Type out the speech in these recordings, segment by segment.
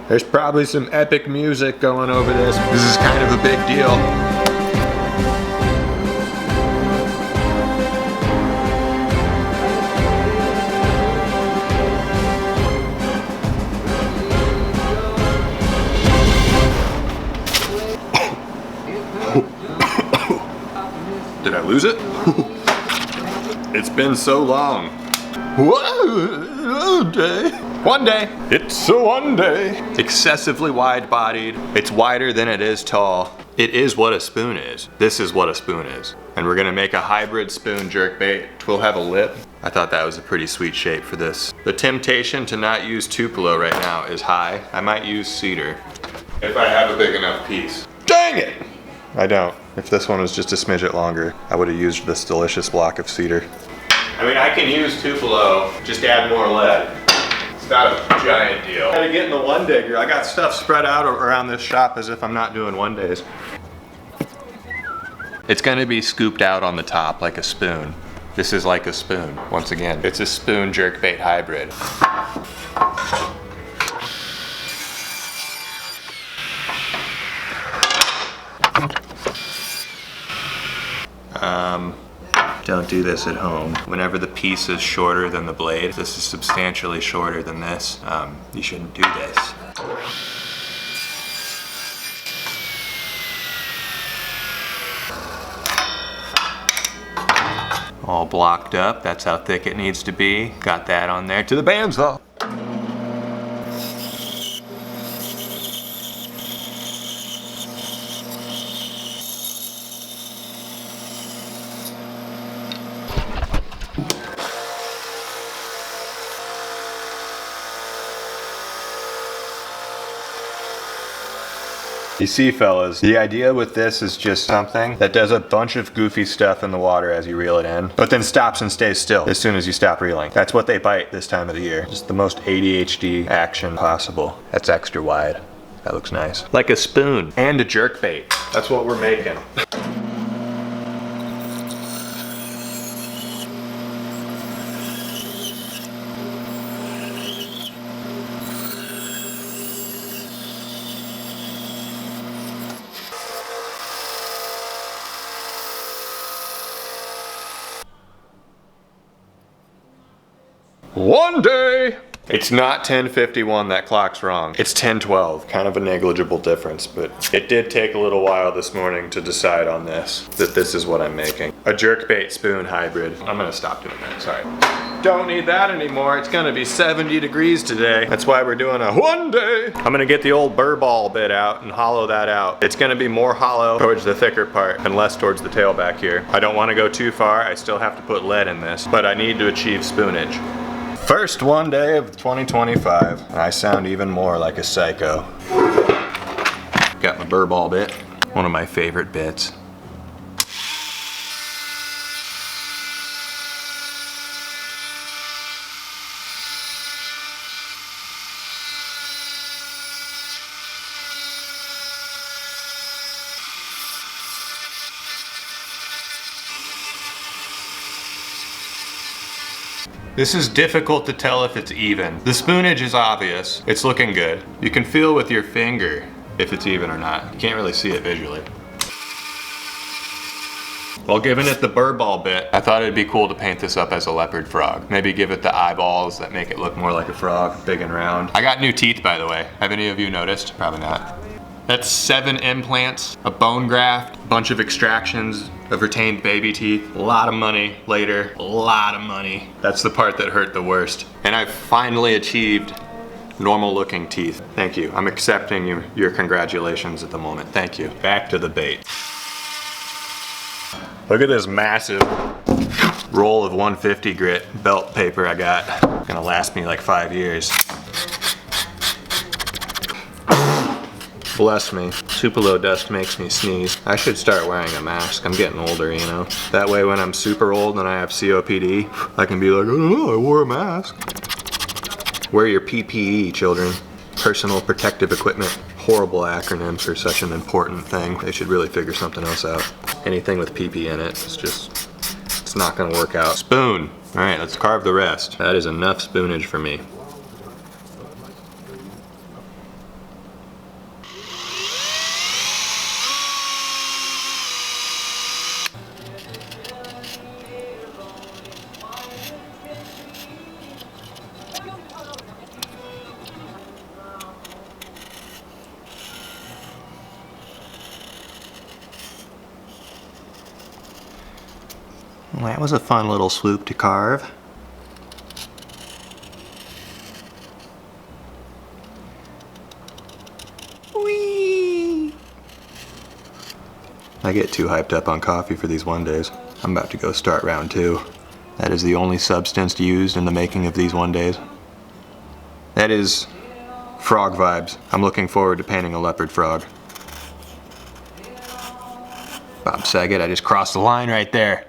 There's probably some epic music going over this. This is kind of a big deal. Did I lose it? It's been so long. One day. One day. It's a one day. Excessively wide-bodied. It's wider than it is tall. It is what a spoon is. This is what a spoon is. And we're gonna make a hybrid spoon jerkbait. We'll have a lip. I thought that was a pretty sweet shape for this. The temptation to not use Tupelo right now is high. I might use cedar if I have a big enough piece. Dang it! I don't. If this one was just a smidget longer, I would have used this delicious block of cedar. I mean, I can use Tupelo, just add more lead. It's not a giant deal. I gotta get in the one digger. I got stuff spread out around this shop as if I'm not doing one days. It's gonna be scooped out on the top like a spoon. This is like a spoon, once again. It's a spoon jerkbait hybrid. Don't do this at home. Whenever the piece is shorter than the blade, this is substantially shorter than this, you shouldn't do this. All blocked up, that's how thick it needs to be. Got that on there. To the bandsaw. You see, fellas, the idea with this is just something that does a bunch of goofy stuff in the water as you reel it in, but then stops and stays still as soon as you stop reeling. That's what they bite this time of the year. Just the most ADHD action possible. That's extra wide. That looks nice. Like a spoon and a jerkbait. That's what we're making. One day! It's not 10:51, that clock's wrong. It's 10:12, kind of a negligible difference, but it did take a little while this morning to decide on this, that this is what I'm making. A jerkbait spoon hybrid. I'm gonna stop doing that, sorry. Don't need that anymore, it's gonna be 70 degrees today. That's why we're doing a one day. I'm gonna get the old burr ball bit out and hollow that out. It's gonna be more hollow towards the thicker part and less towards the tail back here. I don't wanna go too far, I still have to put lead in this, but I need to achieve spoonage. First one day of 2025, and I sound even more like a psycho. Got my burr ball bit, one of my favorite bits. This is difficult to tell if it's even. The spoonage is obvious. It's looking good. You can feel with your finger if it's even or not. You can't really see it visually. While giving it the burr ball bit, I thought it'd be cool to paint this up as a leopard frog. Maybe give it the eyeballs that make it look more like a frog, big and round. I got new teeth, by the way. Have any of you noticed? Probably not. That's 7 implants, a bone graft, a bunch of extractions of retained baby teeth, a lot of money later, a lot of money. That's the part that hurt the worst. And I've finally achieved normal looking teeth. Thank you. I'm accepting your congratulations at the moment. Thank you. Back to the bait. Look at this massive roll of 150 grit belt paper I got. It's gonna last me like 5 years. Bless me. Tupelo dust makes me sneeze. I should start wearing a mask. I'm getting older, you know. That way when I'm super old and I have COPD, I can be like, oh, I wore a mask. Wear your PPE, children. Personal protective equipment. Horrible acronym for such an important thing. They should really figure something else out. Anything with PP in it, it's not gonna work out. Spoon. All right, let's carve the rest. That is enough spoonage for me. Well, that was a fun little swoop to carve. Whee! I get too hyped up on coffee for these one days. I'm about to go start round 2. That is the only substance used in the making of these one days. That is frog vibes. I'm looking forward to painting a leopard frog. Bob Saget, I just crossed the line right there.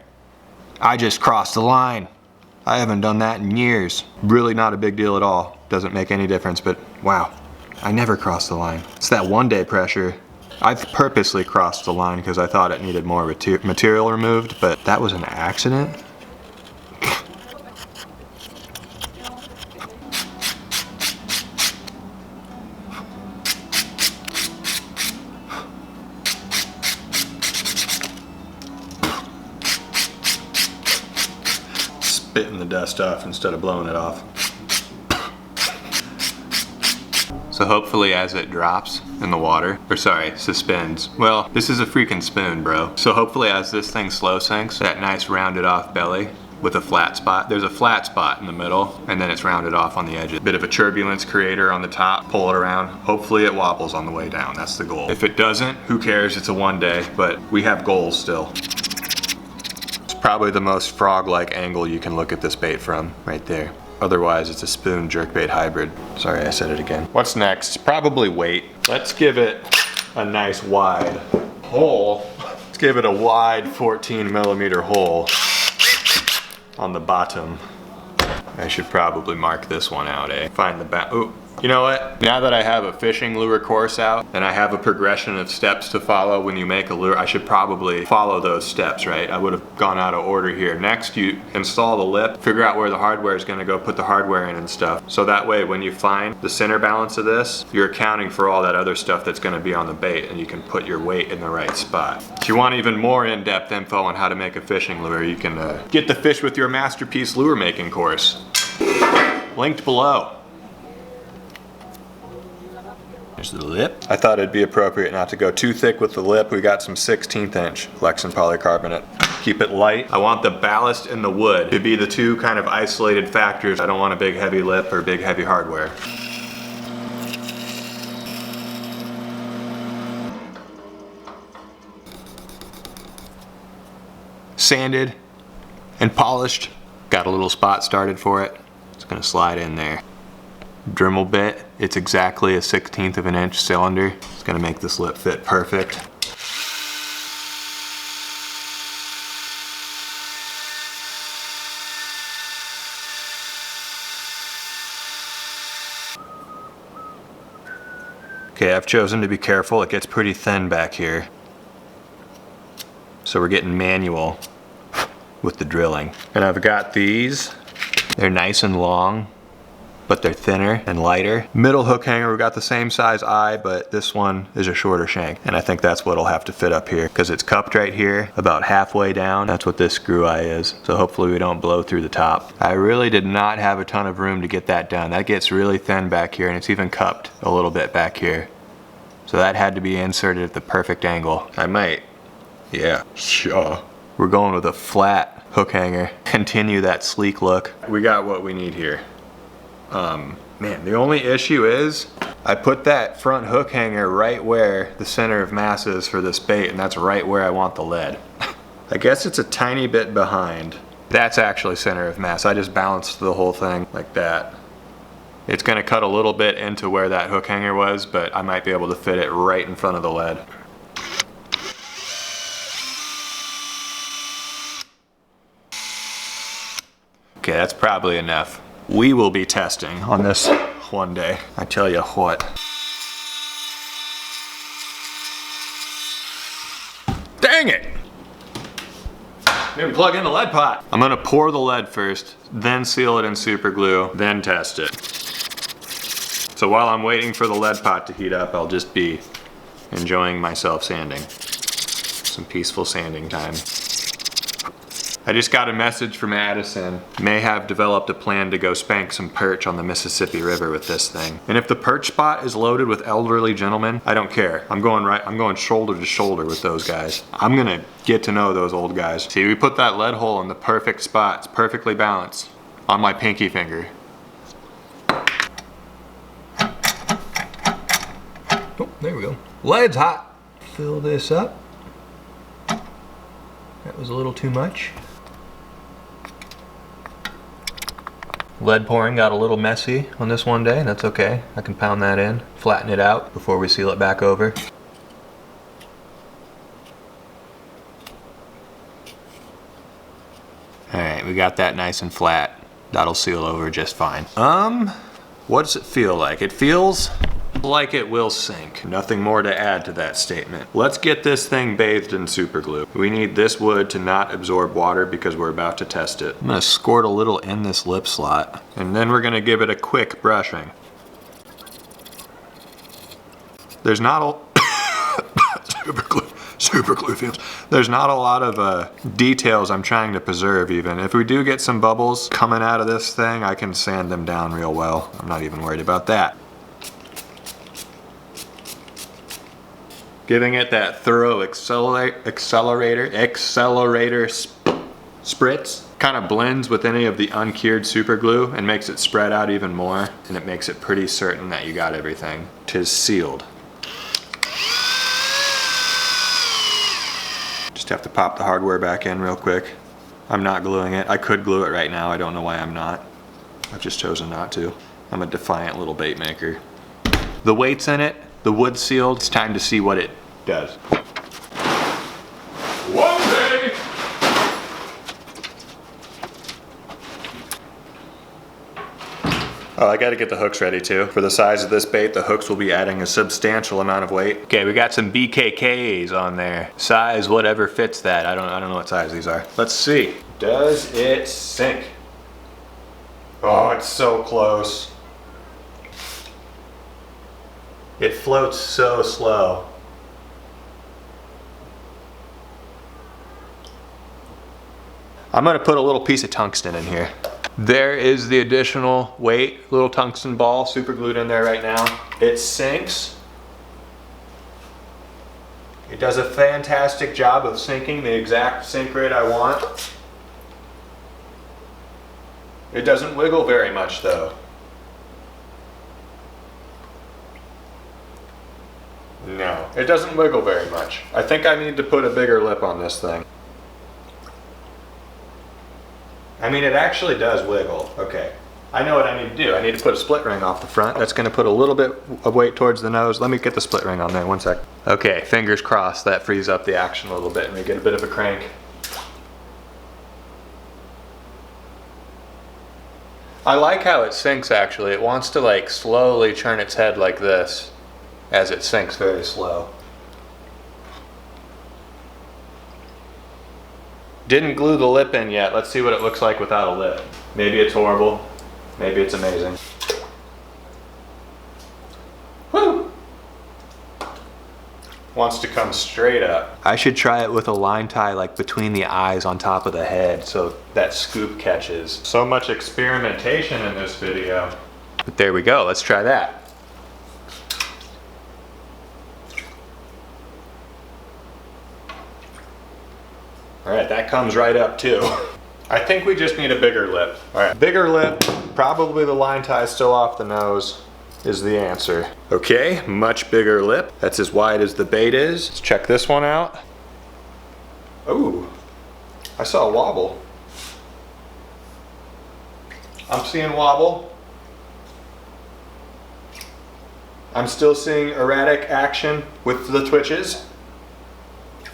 I just crossed the line. I haven't done that in years. Really not a big deal at all. Doesn't make any difference, but wow, I never crossed the line. It's that one day pressure. I've purposely crossed the line because I thought it needed more material removed, but that was an accident. Spitting the dust off instead of blowing it off. So hopefully as it drops in the water, or sorry, suspends. Well, this is a freaking spoon, bro. So hopefully as this thing slow sinks, that nice rounded off belly with a flat spot. There's a flat spot in the middle, and then it's rounded off on the edges. Bit of a turbulence creator on the top, pull it around. Hopefully it wobbles on the way down, that's the goal. If it doesn't, who cares, it's a one day, but we have goals still. Probably the most frog-like angle you can look at this bait from, right there. Otherwise, it's a spoon jerkbait hybrid. Sorry, I said it again. What's next? Probably weight. Let's give it a nice wide hole. Let's give it a wide 14mm hole on the bottom. I should probably mark this one out, eh? Find the back. Ooh. You know what? Now that I have a fishing lure course out and I have a progression of steps to follow when you make a lure, I should probably follow those steps, right? I would have gone out of order here. Next, you install the lip, figure out where the hardware is gonna go, put the hardware in and stuff. So that way, when you find the center balance of this, you're accounting for all that other stuff that's gonna be on the bait and you can put your weight in the right spot. If you want even more in-depth info on how to make a fishing lure, you can get the Fish with Your Masterpiece lure making course. Linked below. There's the lip. I thought it'd be appropriate not to go too thick with the lip. We got some 16th inch Lexan polycarbonate. Keep it light. I want the ballast and the wood to be the two kind of isolated factors. I don't want a big heavy lip or big heavy hardware. Sanded and polished. Got a little spot started for it. It's gonna slide in there. Dremel bit, it's exactly a 1/16 of an inch cylinder. It's gonna make this lip fit perfect. Okay, I've chosen to be careful. It gets pretty thin back here. So we're getting manual with the drilling. And I've got these. They're nice and long, but they're thinner and lighter. Middle hook hanger, we got the same size eye, but this one is a shorter shank. And I think that's what'll have to fit up here because it's cupped right here, about halfway down. That's what this screw eye is. So hopefully we don't blow through the top. I really did not have a ton of room to get that done. That gets really thin back here and it's even cupped a little bit back here. So that had to be inserted at the perfect angle. I might, yeah, sure. We're going with a flat hook hanger. Continue that sleek look. We got what we need here. Man, the only issue is I put that front hook hanger right where the center of mass is for this bait, and that's right where I want the lead. I guess it's a tiny bit behind. That's actually center of mass. I just balanced the whole thing like that. It's gonna cut a little bit into where that hook hanger was, but I might be able to fit it right in front of the lead. Okay, that's probably enough. We will be testing on this one day. I tell you what. Dang it! Didn't plug in the lead pot. I'm gonna pour the lead first, then seal it in super glue, then test it. So while I'm waiting for the lead pot to heat up, I'll just be enjoying myself sanding. Some peaceful sanding time. I just got a message from Addison. May have developed a plan to go spank some perch on the Mississippi River with this thing. And if the perch spot is loaded with elderly gentlemen, I don't care. I'm going shoulder to shoulder with those guys. I'm gonna get to know those old guys. See, we put that lead hole in the perfect spot. It's perfectly balanced on my pinky finger. Oh, there we go. Lead's hot. Fill this up. That was a little too much. Lead pouring got a little messy on this one day. That's okay. I can pound that in, flatten it out before we seal it back over. Alright, we got that nice and flat. That'll seal over just fine. What does it feel like? It feels like it will sink. Nothing more to add to that statement. Let's get this thing bathed in super glue. We need this wood to not absorb water because we're about to test it. I'm gonna squirt a little in this lip slot, and then we're gonna give it a quick brushing. There's not a super glue fumes. There's not a lot of details I'm trying to preserve even. If we do get some bubbles coming out of this thing, I can sand them down real well. I'm not even worried about that. Giving it that thorough accelerator spritz. Kind of blends with any of the uncured super glue and makes it spread out even more, and it makes it pretty certain that you got everything. 'Tis sealed. Just have to pop the hardware back in real quick. I'm not gluing it. I could glue it right now. I don't know why I'm not. I've just chosen not to. I'm a defiant little bait maker. The weight's in it. The wood's sealed. It's time to see what it does. One day! Oh, I gotta get the hooks ready too. For the size of this bait, the hooks will be adding a substantial amount of weight. Okay, we got some BKKs on there. Size, whatever fits that. I don't know what size these are. Let's see. Does it sink? Oh, it's so close. It floats so slow. I'm gonna put a little piece of tungsten in here. There is the additional weight, little tungsten ball super glued in there right now. It sinks. It does a fantastic job of sinking the exact sink rate I want. It doesn't wiggle very much though. No, it doesn't wiggle very much. I think I need to put a bigger lip on this thing. I mean, it actually does wiggle. Okay, I know what I need to do. I need to put a split ring off the front. That's gonna put a little bit of weight towards the nose. Let me get the split ring on there, one sec. Okay, fingers crossed that frees up the action a little bit and we get a bit of a crank. I like how it sinks actually. It wants to like slowly turn its head like this as it sinks very slow. Didn't glue the lip in yet. Let's see what it looks like without a lip. Maybe it's horrible. Maybe it's amazing. Woo! Wants to come straight up. I should try it with a line tie like between the eyes on top of the head so that scoop catches. So much experimentation in this video. But there we go. Let's try that. All right, that comes right up too. I think we just need a bigger lip. All right, bigger lip, probably the line tie still off the nose is the answer. Okay, much bigger lip. That's as wide as the bait is. Let's check this one out. Ooh, I saw a wobble. I'm seeing wobble. I'm still seeing erratic action with the twitches.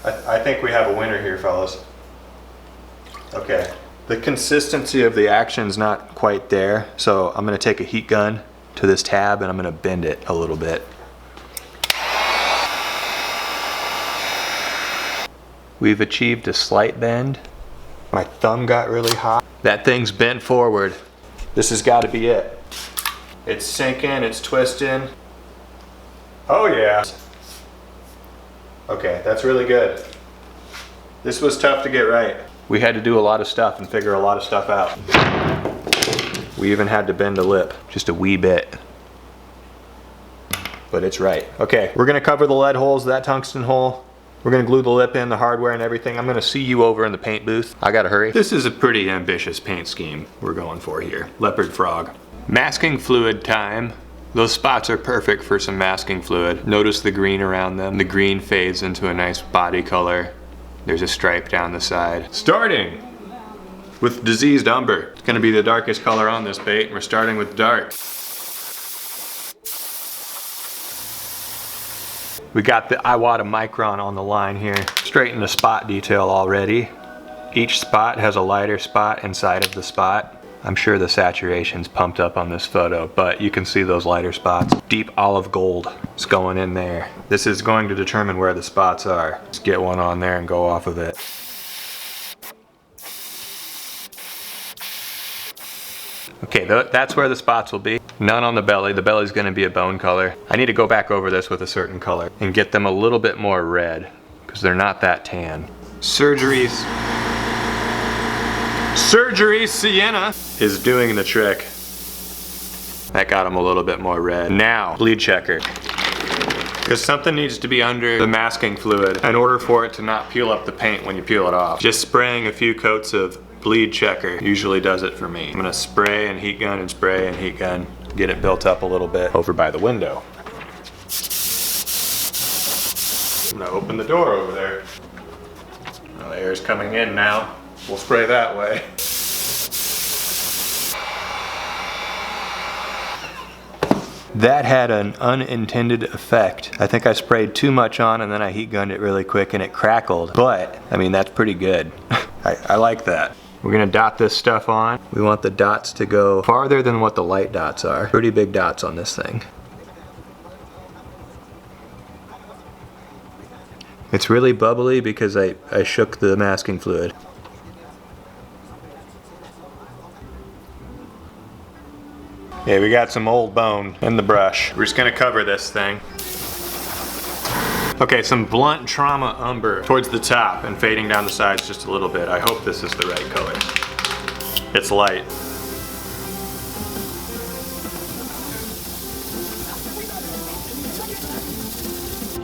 I think we have a winner here, fellas. Okay, the consistency of the action's not quite there, so I'm gonna take a heat gun to this tab and I'm gonna bend it a little bit. We've achieved a slight bend. My thumb got really hot. That thing's bent forward. This has got to be it. It's sinking, it's twisting. Oh yeah. Okay, that's really good. This was tough to get right. We had to do a lot of stuff and figure a lot of stuff out. We even had to bend a lip, just a wee bit. But it's right. Okay, we're gonna cover the lead holes, that tungsten hole. We're gonna glue the lip in, the hardware and everything. I'm gonna see you over in the paint booth. I gotta hurry. This is a pretty ambitious paint scheme we're going for here. Leopard Frog. Masking fluid time. Those spots are perfect for some masking fluid. Notice the green around them. The green fades into a nice body color. There's a stripe down the side. Starting with diseased umber. It's gonna be the darkest color on this bait, and we're starting with dark. We got the Iwata Micron on the line here. Straighten the spot detail already. Each spot has a lighter spot inside of the spot. I'm sure the saturation's pumped up on this photo, but you can see those lighter spots. Deep olive gold is going in there. This is going to determine where the spots are. Let's get one on there and go off of it. Okay, that's where the spots will be. None on the belly. The belly's gonna be a bone color. I need to go back over this with a certain color and get them a little bit more red because they're not that tan. Surgery Sienna is doing the trick. That got them a little bit more red. Now, bleed checker. Because something needs to be under the masking fluid in order for it to not peel up the paint when you peel it off. Just spraying a few coats of bleed checker usually does it for me. I'm gonna spray and heat gun and spray and heat gun, get it built up a little bit over by the window. I'm gonna open the door over there. Well, the air's coming in now. We'll spray that way. That had an unintended effect. I think I sprayed too much on and then I heat gunned it really quick and it crackled. But, I mean, that's pretty good. I like that. We're gonna dot this stuff on. We want the dots to go farther than what the light dots are. Pretty big dots on this thing. It's really bubbly because I shook the masking fluid. Yeah, we got some old bone in the brush. We're just gonna cover this thing. Okay, some blunt trauma umber towards the top and fading down the sides just a little bit. I hope this is the right color. It's light.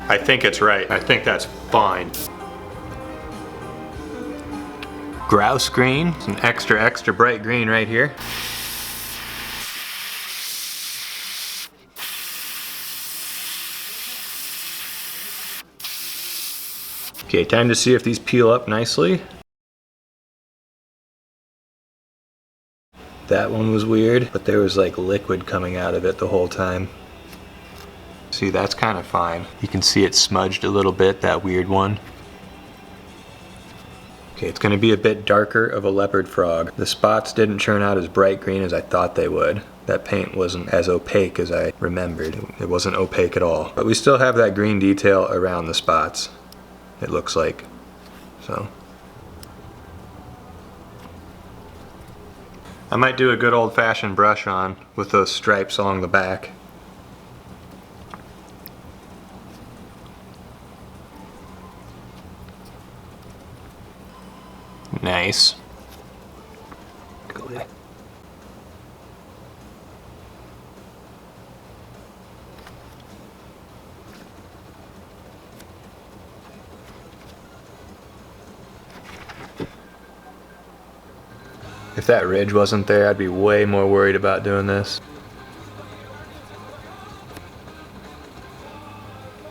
I think it's right. I think that's fine. Grouse green, some extra bright green right here. Okay, time to see if these peel up nicely. That one was weird, but there was like liquid coming out of it the whole time. See, that's kind of fine. You can see it smudged a little bit, that weird one. Okay, it's gonna be a bit darker of a leopard frog. The spots didn't turn out as bright green as I thought they would. That paint wasn't as opaque as I remembered. It wasn't opaque at all. But we still have that green detail around the spots. It looks like, so. I might do a good old-fashioned brush on with those stripes along the back. Nice. If that ridge wasn't there, I'd be way more worried about doing this.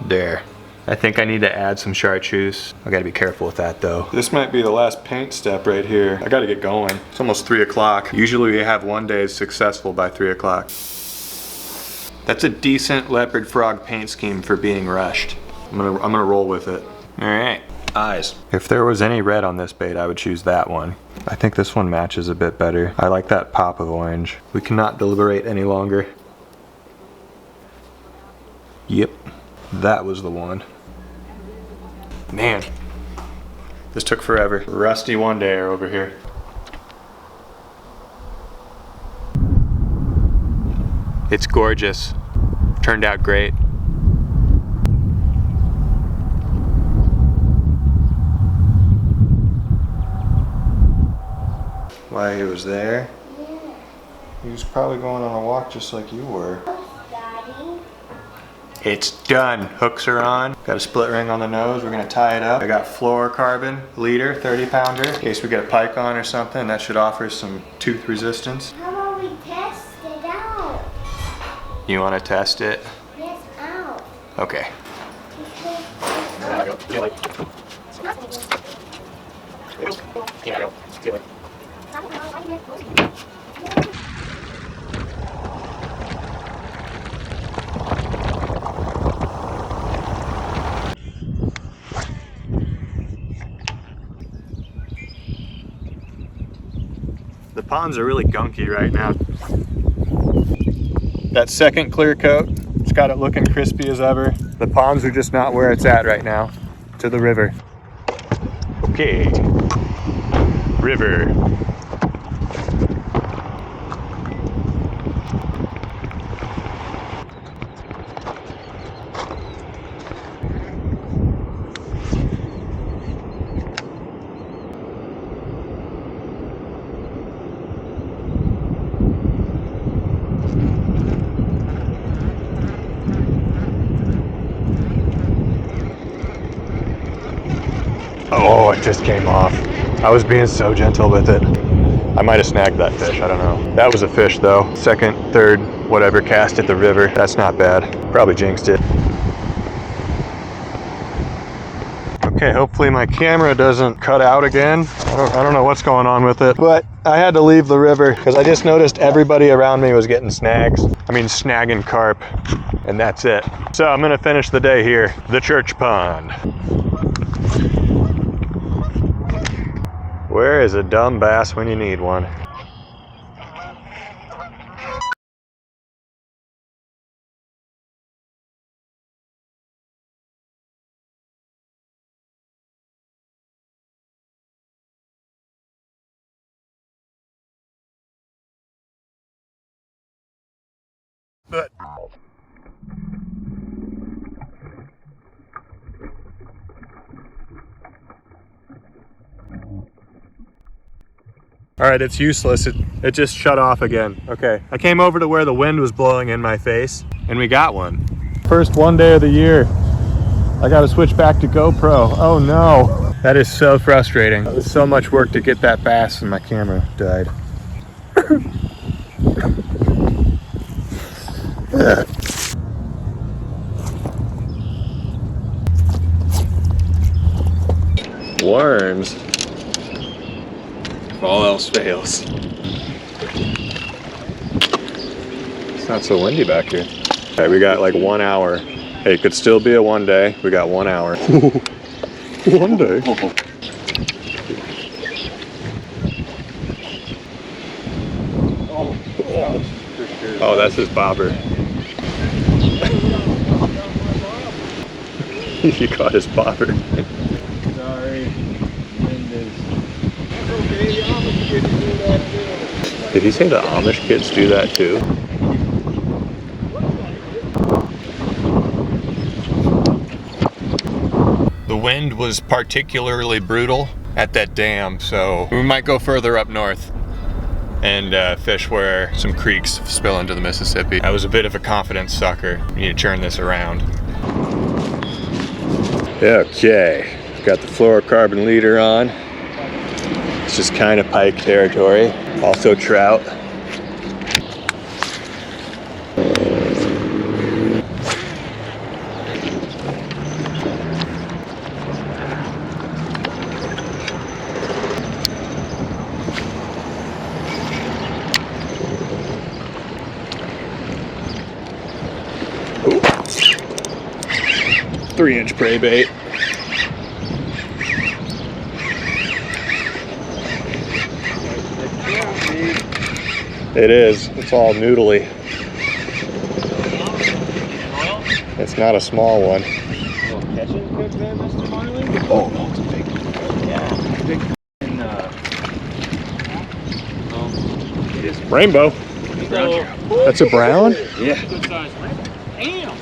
There. I think I need to add some chartreuse. I gotta be careful with that though. This might be the last paint step right here. I gotta get going. It's almost 3 o'clock. Usually we have one day successful by 3 o'clock. That's a decent leopard frog paint scheme for being rushed. I'm gonna roll with it. All right. Eyes. If there was any red on this bait, I would choose that one. I think this one matches a bit better. I like that pop of orange. We cannot deliberate any longer. Yep, that was the one. Man, this took forever. Rusty one dayer over here. It's gorgeous. Turned out great. why he was there? Yeah. He was probably going on a walk just like you were. Daddy. It's done. Hooks are on. Got a split ring on the nose. We're gonna tie it up. I got fluorocarbon leader, 30 pounder, in case we get a pike on or something. That should offer some tooth resistance. How about we test it out? You wanna test it? Yes, out. Okay. The ponds are really gunky right now. That second clear coat, it's got it looking crispy as ever. The ponds are just not where it's at right now. To the river. Okay. River. Oh, it just came off. I was being so gentle with it. I might have snagged that fish, I don't know. That was a fish though. Second, third, whatever, cast at the river. That's not bad. Probably jinxed it. Okay, hopefully my camera doesn't cut out again. I don't know what's going on with it, but I had to leave the river because I just noticed everybody around me was getting snags. I mean, snagging carp, and that's it. So I'm gonna finish the day here. The church pond. Where is a dumb bass when you need one? But all right, it's useless. It just shut off again. Okay, I came over to where the wind was blowing in my face, and we got one. First one day of the year. I got to switch back to GoPro. Oh no, that is so frustrating. It was so much work to get that bass, and my camera died. Worms. If all else fails. It's not so windy back here. Okay, we got like 1 hour. Hey, it could still be a one day. We got 1 hour. 1 day. Oh, that's his bobber. You caught his bobber. Sorry. Okay, the Amish kids do that too. Did he say the Amish kids do that too? The wind was particularly brutal at that dam, so we might go further up north and fish where some creeks spill into the Mississippi. I was a bit of a confidence sucker. You need to turn this around. Okay, got the fluorocarbon leader on. It's just kind of pike territory. Also trout. Ooh. 3-inch prey bait. It is. It's all noodly. It's not a small one. Catch and cook there, Mr. Marling? Oh, no, it's a big one. Yeah, big it is Rainbow. That's a brown? Yeah. Good size rainbow. Damn.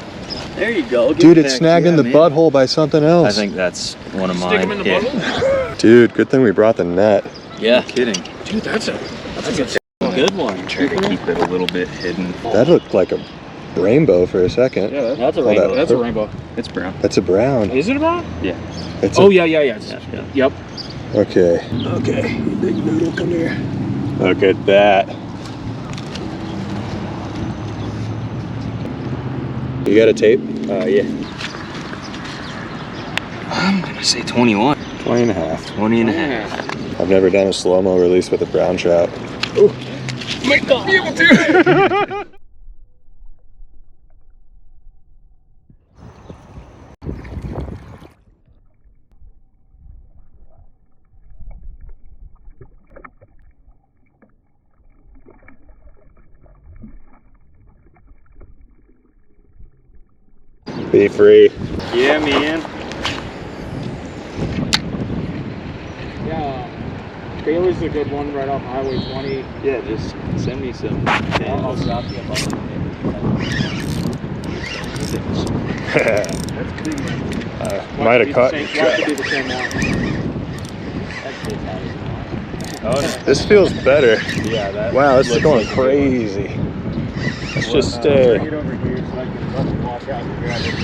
There you go. Dude, it's snagging the butthole by something else. I think that's one of mine. Stick them in the butthole? Dude, good thing we brought the net. Yeah. No kidding. Dude, that's a good one. Try to keep it a little bit hidden. That looked like a rainbow for a second. Yeah, that's a Oh, rainbow. that- That's a rainbow. It's brown. That's a brown. Is it a brown? Yeah. It's Oh, a, yeah. It's- Yeah. Yep. Okay. Okay. Big noodle, come here. Look at that. You got a tape? Yeah. I'm gonna say 21. 20 and a half. 20 and a half. I've never done a slow-mo release with a brown trout. Ooh. Might not be able to. Be free. Yeah, man. Yeah. Baylor's a good one right off Highway 20. Yeah, just send me some. I'll drop you a button. Might have caught. Watch it be the same one. Oh, no. This feels better. Yeah, that. Wow, this is looks going like crazy. Let's just Bring stay. it over here so I can walk out and grab it.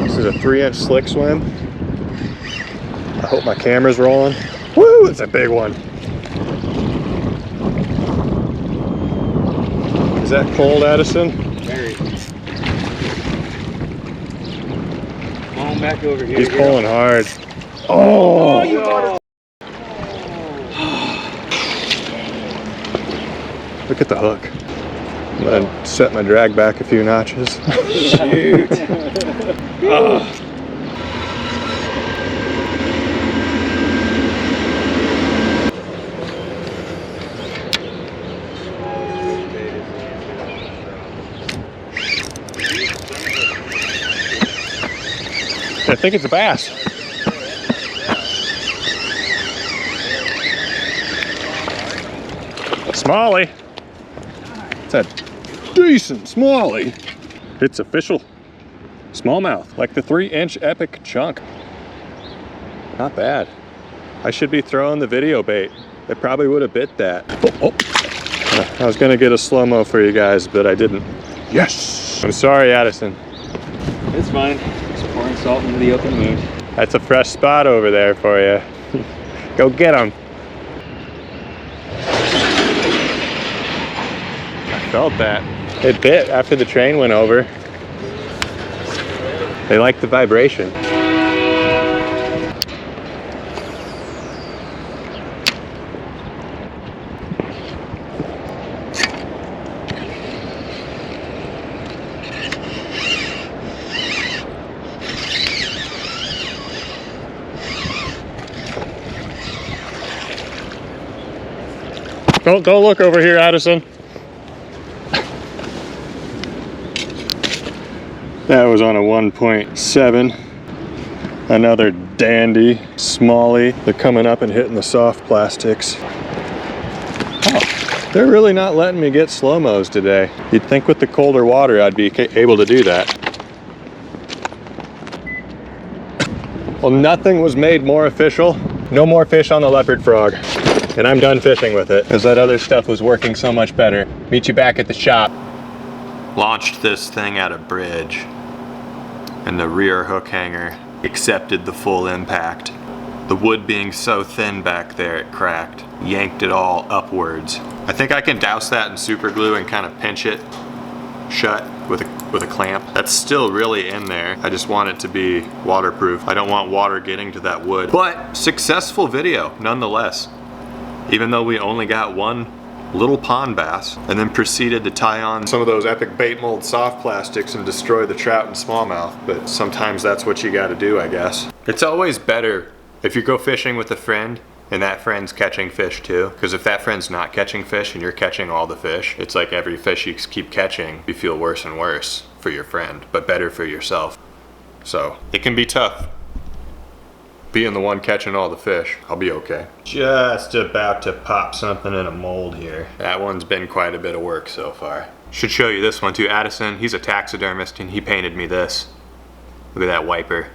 This is a 3-inch slick swim. I hope my camera's rolling. Woo, it's a big one. Is that cold, Addison? Very. Come on back over here. He's pulling hard. Oh! You got it. Look at the hook. I'm gonna set my drag back a few notches. Shoot. I think it's a bass. Smallie. It's a decent smallie. It's official. Smallmouth, like the 3-inch epic chunk. Not bad. I should be throwing the video bait. It probably would have bit that. Oh. I was gonna get a slow-mo for you guys, but I didn't. Yes! I'm sorry, Addison. It's fine. Just pouring salt into the open wound. That's a fresh spot over there for you. Go get them. I felt that. It bit after the train went over. They like the vibration. Don't look over here, Addison. That was on a 1.7. Another dandy smallie. They're coming up and hitting the soft plastics. Oh, they're really not letting me get slow-mos today. You'd think with the colder water I'd be able to do that. Well, nothing was made more official. No more fish on the Leopard Frog. And I'm done fishing with it because that other stuff was working so much better. Meet you back at the shop. Launched this thing at a bridge and the rear hook hanger accepted the full impact. The wood being so thin back there, it cracked. Yanked it all upwards. I think I can douse that in super glue and kind of pinch it shut with a clamp. That's still really in there. I just want it to be waterproof. I don't want water getting to that wood. But successful video nonetheless. Even though we only got one little pond bass and then proceeded to tie on some of those epic bait mold soft plastics and destroy the trout and smallmouth. But sometimes that's what you gotta do, I guess. It's always better if you go fishing with a friend and that friend's catching fish too. Because if that friend's not catching fish and you're catching all the fish, it's like every fish you keep catching, you feel worse and worse for your friend, but better for yourself. So it can be tough. Being the one catching all the fish, I'll be okay. Just about to pop something in a mold here. That one's been quite a bit of work so far. Should show you this one too. Addison, he's a taxidermist and he painted me this. Look at that wiper.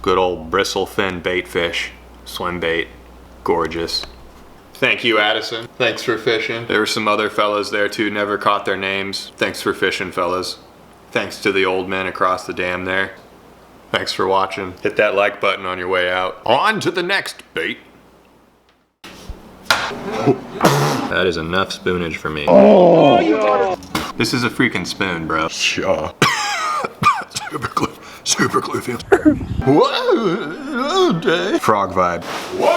Good old bristle fin bait fish. Swim bait. Gorgeous. Thank you, Addison. Thanks for fishing. There were some other fellas there too, never caught their names. Thanks for fishing, fellas. Thanks to the old men across the dam there. Thanks for watching. Hit that like button on your way out. On to the next bait. That is enough spoonage for me. Oh, This is a freaking spoon, bro. Shaw. Super glue feel. Whoa, frog vibe. Whoa.